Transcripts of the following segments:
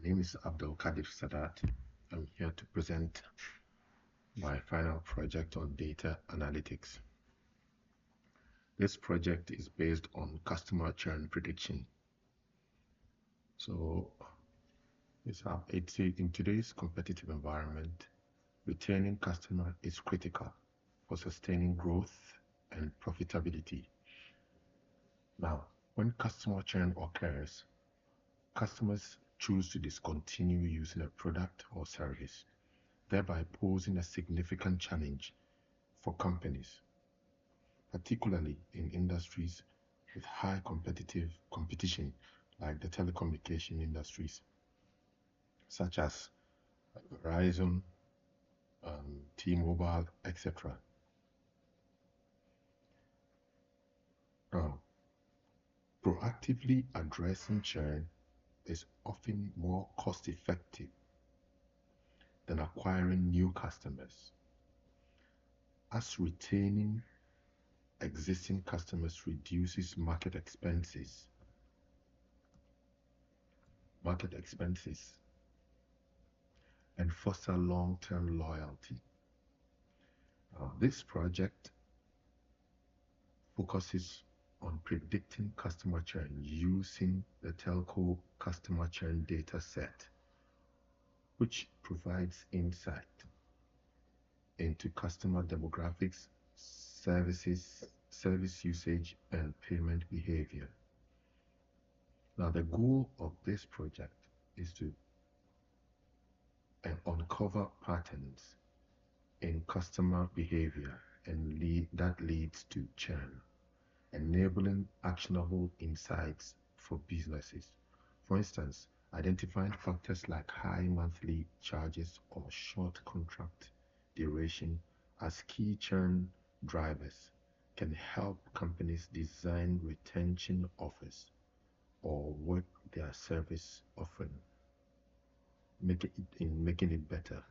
name is Abdul Kadir Sadat. I'm here to present my final project on data analytics. This project is based on customer churn prediction. So it's in today's competitive environment, retaining customer is critical for sustaining growth and profitability. Now, when customer churn occurs, customers choose to discontinue using a product or service, thereby posing a significant challenge for companies, particularly in industries with high competition like the telecommunication industries, such as Verizon, T-Mobile, etc. Now, proactively addressing churn is often more cost-effective than acquiring new customers, as retaining existing customers reduces market expenses and foster long-term loyalty. This project focuses on predicting customer churn using the telco customer churn data set, which provides insight into customer demographics, service usage, and payment behavior. Now, the goal of this project is to uncover patterns in customer behavior and that leads to churn, enabling actionable insights for businesses. For instance, identifying factors like high monthly charges or short contract duration as key churn drivers can help companies design retention offers or work their service offering, making it better.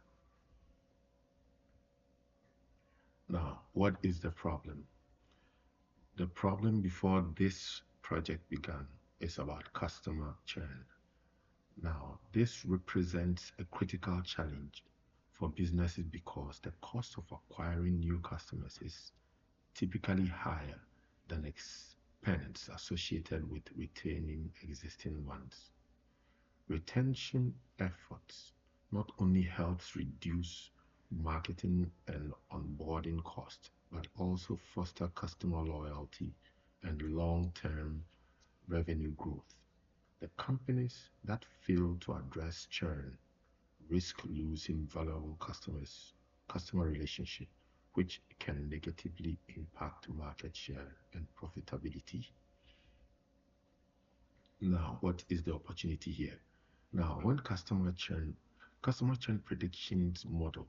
Now, what is the problem? The problem before this project began is about customer churn. Now, this represents a critical challenge for businesses because the cost of acquiring new customers is typically higher than expense associated with retaining existing ones. Retention efforts not only helps reduce marketing and onboarding costs, but also foster customer loyalty and long-term revenue growth. The companies that fail to address churn risk losing valuable customer relationship, which can negatively impact market share and profitability. Now, what is the opportunity here? Now, when customer churn predictions model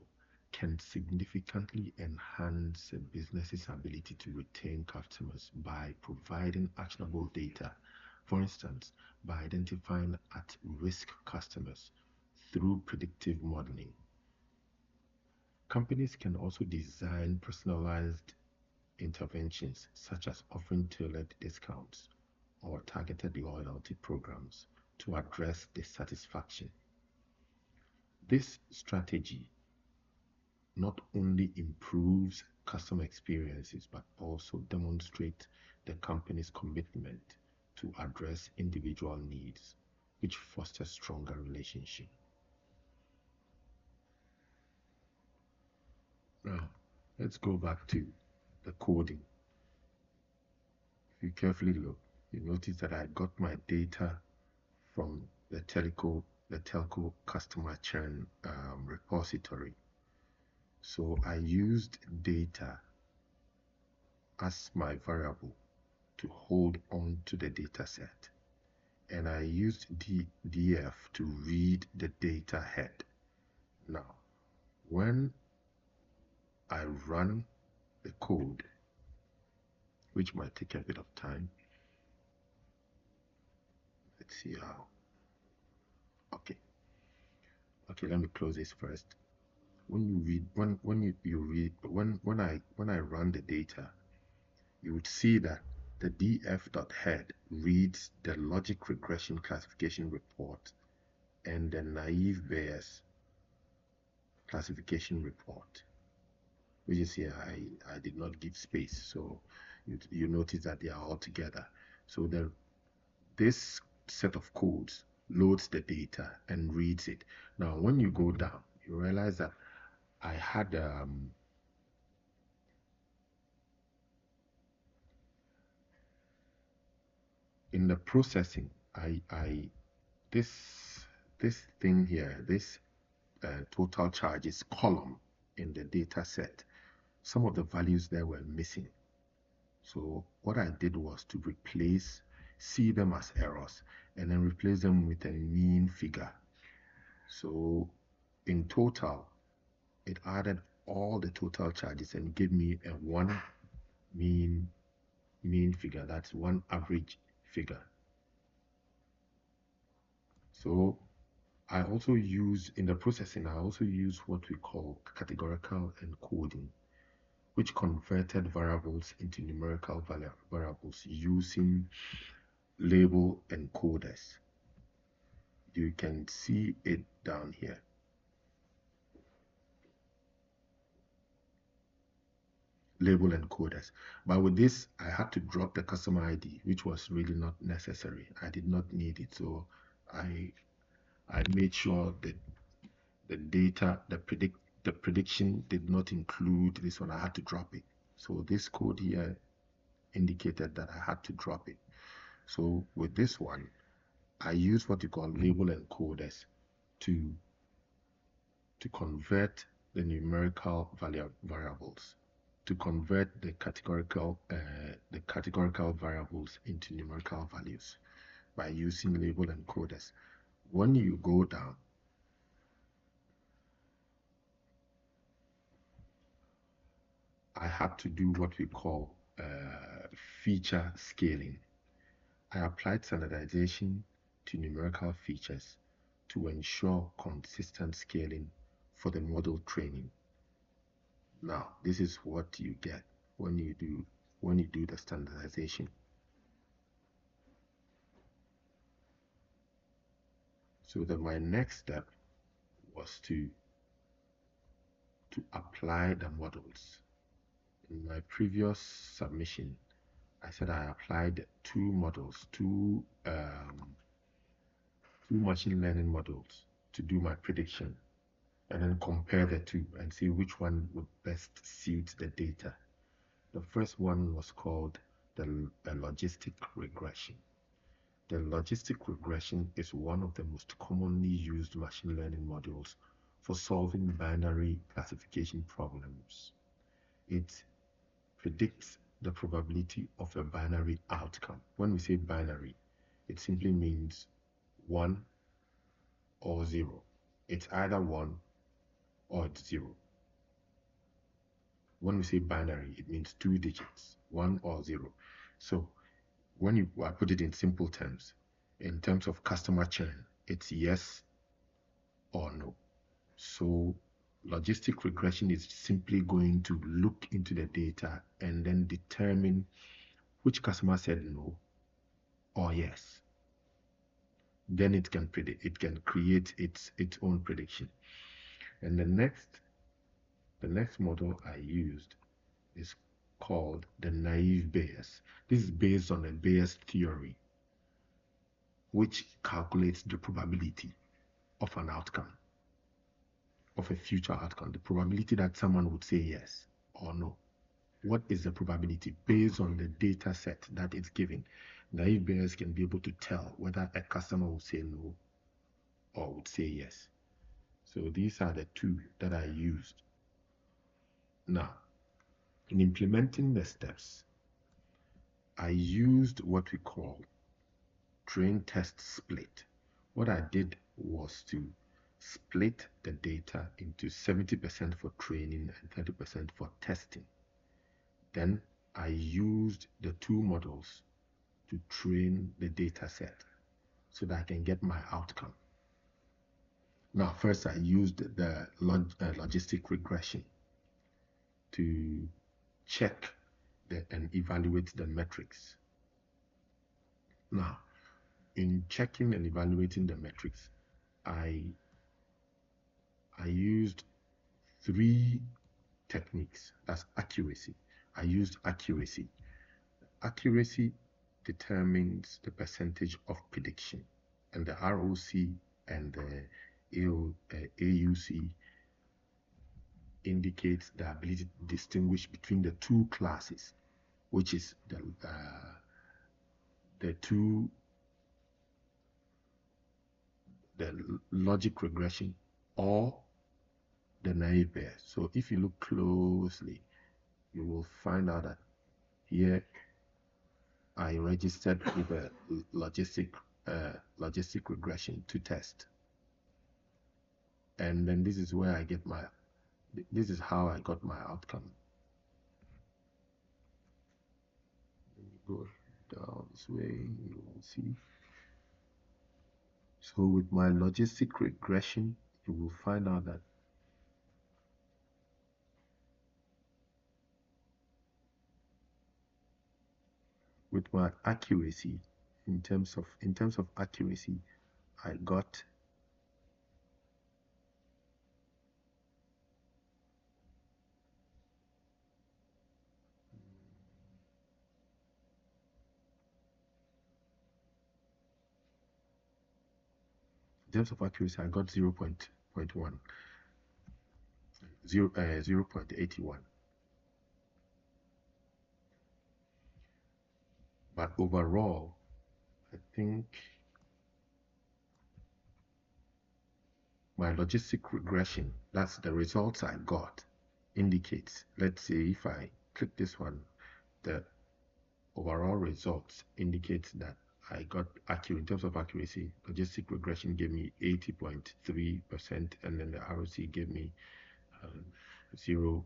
can significantly enhance a business's ability to retain customers by providing actionable data. For instance, by identifying at-risk customers through predictive modeling. Companies can also design personalized interventions such as offering tailored discounts or targeted loyalty programs to address dissatisfaction. This strategy not only improves customer experiences but also demonstrates the company's commitment to address individual needs, which fosters stronger relationships. Now, let's go back to the coding. If you carefully look, you notice that I got my data from the telco customer churn repository. So I used data as my variable to hold on to the data set. And I used df to read the data head. Now, when I run the code, which might take a bit of time, let's see how. Okay, let me close this first. When you read, when I run the data, you would see that the df.head reads the logic regression classification report and the naive bias classification report, which is here. I did not give space, so you notice that they are all together. So this set of codes loads the data and reads it. Now, when you go down, you realize that I had in the processing, I this thing here, this total charges column in the data set, some of the values there were missing. So what I did was to see them as errors, and then replace them with a mean figure. So in total, it added all the total charges and gave me a one mean figure. That's one average figure. So I also use, in the processing, I also use what we call categorical encoding, which converted variables into numerical variables using label encoders. You can see it down here. Label encoders. But with this, I had to drop the customer ID, which was really not necessary. I did not need it. So I made sure that the data, the prediction did not include this one. I had to drop it. So this code here indicated that I had to drop it. So with this one, I use what you call label encoders to convert the numerical variables, to convert the categorical variables into numerical values by using label encoders. When you go down, I had to do what we call feature scaling. I applied standardization to numerical features to ensure consistent scaling for the model training. Now, this is what you get when you do the standardization. So then my next step was to apply the models. In my previous submission, I said I applied two models, two machine learning models to do my prediction, and then compare the two and see which one would best suit the data. The first one was called the logistic regression. The logistic regression is one of the most commonly used machine learning models for solving binary classification problems. It predicts the probability of a binary outcome. When we say binary, it simply means 1 or 0. It's either 1 or it's 0. When we say binary, it means 2 digits, 1 or 0. So when I put it in simple terms, in terms of customer churn, it's yes or no. So logistic regression is simply going to look into the data and then determine which customer said no or yes. Then it can predict, it can create its own prediction. And the next model I used is called the naive Bayes. This is based on a Bayes theory, which calculates the probability of an outcome, of a future outcome, the probability that someone would say yes or no. What is the probability based on the data set that it's given? Naive Bayes can be able to tell whether a customer will say no or would say yes. So these are the two that I used. Now, in implementing the steps, I used what we call train test split. What I did was to split the data into 70% for training and 30% for testing. Then I used the two models to train the data set so that I can get my outcome. Now, first I used the logistic regression to check and evaluate the metrics. Now, in checking and evaluating the metrics, I I used three techniques. That's accuracy. I used accuracy. Accuracy determines the percentage of prediction, and the ROC and the AUC indicates the ability to distinguish between the two classes, which is the two the logic regression or the naive Bayes. So if you look closely, you will find out that here I registered with a logistic regression to test, and then this is where I get my this is how I got my outcome. Let me go down this way, you will see. So with my logistic regression, you will find out that with my accuracy, in terms of accuracy, I got in terms of accuracy, I got 0.1, 0.81. But overall, I think my logistic regression, that's the results I got, indicates, let's say if I click this one, the overall results indicates that I got accurate in terms of accuracy. Logistic regression gave me 80.3%, and then the ROC gave me 0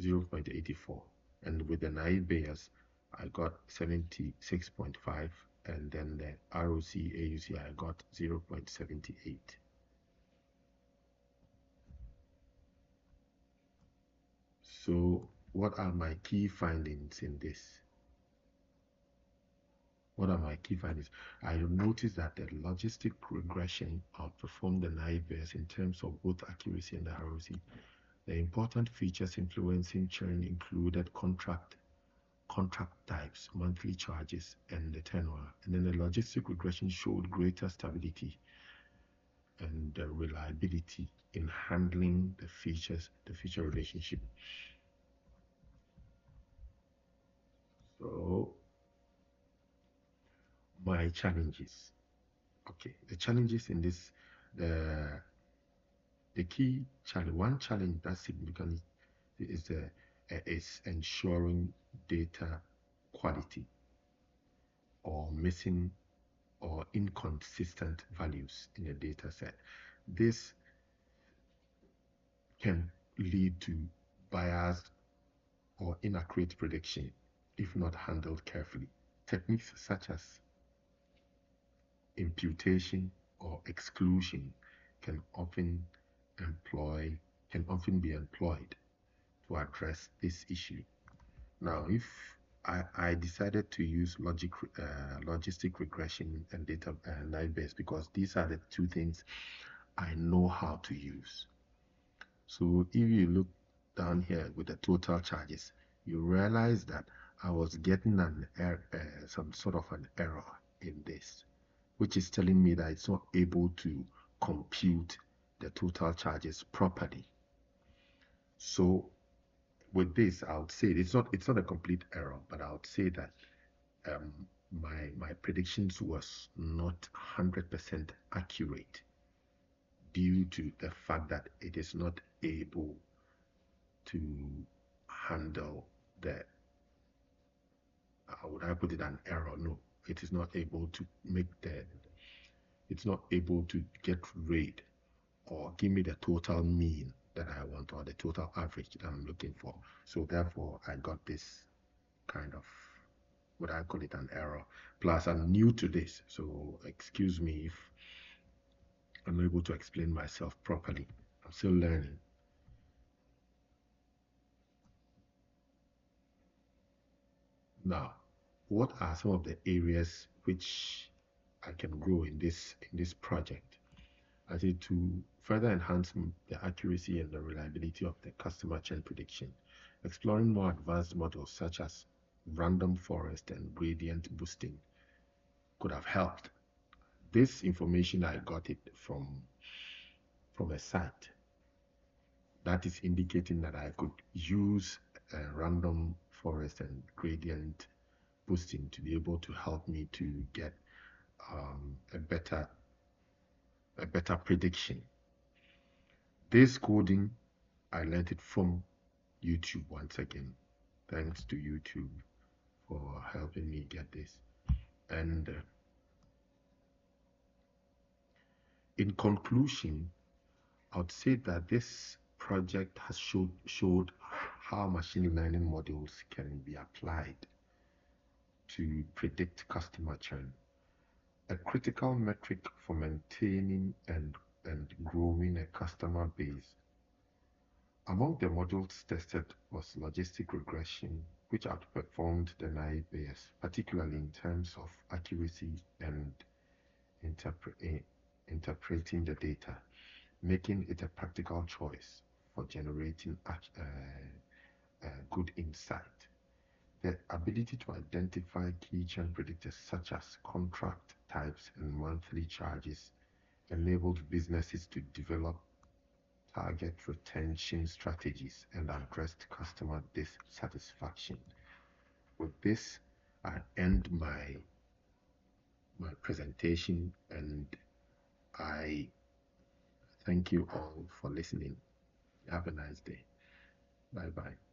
0.84. And with the naive Bayes, I got 76.5, and then the ROC AUC I got 0.78. So what are my key findings in this? What are my key findings? I noticed that the logistic regression outperformed the naive Bayes in terms of both accuracy and the ROC. The important features influencing churn included contract types, monthly charges, and the tenure. And then the logistic regression showed greater stability and reliability in handling the feature relationship. So my challenges. Okay, the challenges in this, the key challenge, one challenge that's significant is ensuring data quality or missing or inconsistent values in a data set. This can lead to biased or inaccurate prediction if not handled carefully. Techniques such as imputation or exclusion can often be employed to address this issue. Now, if I decided to use logistic regression and data naive Bayes because these are the two things I know how to use. So if you look down here with the total charges, you realize that I was getting some sort of an error in this, which is telling me that it's not able to compute the total charges properly. So with this, I would say it's not a complete error, but I would say that my predictions was not 100% accurate due to the fact that it is not able to handle the, how would I put it, an error? No, it is not able to it's not able to get rid or give me the total mean that I want or the total average that I'm looking for. So therefore, I got this kind of, what I call it, an error. Plus, I'm new to this, so excuse me if I'm not able to explain myself properly. I'm still learning. Now, what are some of the areas which I can grow in this project? I say to further enhance the accuracy and the reliability of the customer churn prediction, exploring more advanced models such as random forest and gradient boosting could have helped. This information I got it from a site that is indicating that I could use random forest and gradient boosting to be able to help me to get a better prediction. This coding, I learned it from YouTube once again. Thanks to YouTube for helping me get this. And in conclusion, I would say that this project has showed how machine learning models can be applied to predict customer churn, a critical metric for maintaining and growing a customer base. Among the models tested was Logistic Regression, which outperformed the naive Bayes, particularly in terms of accuracy and interpreting the data, making it a practical choice for generating good insight. The ability to identify key churn predictors such as contract types and monthly charges enabled businesses to develop target retention strategies and address customer dissatisfaction. With this, I end my presentation, and I thank you all for listening. Have a nice day. Bye bye.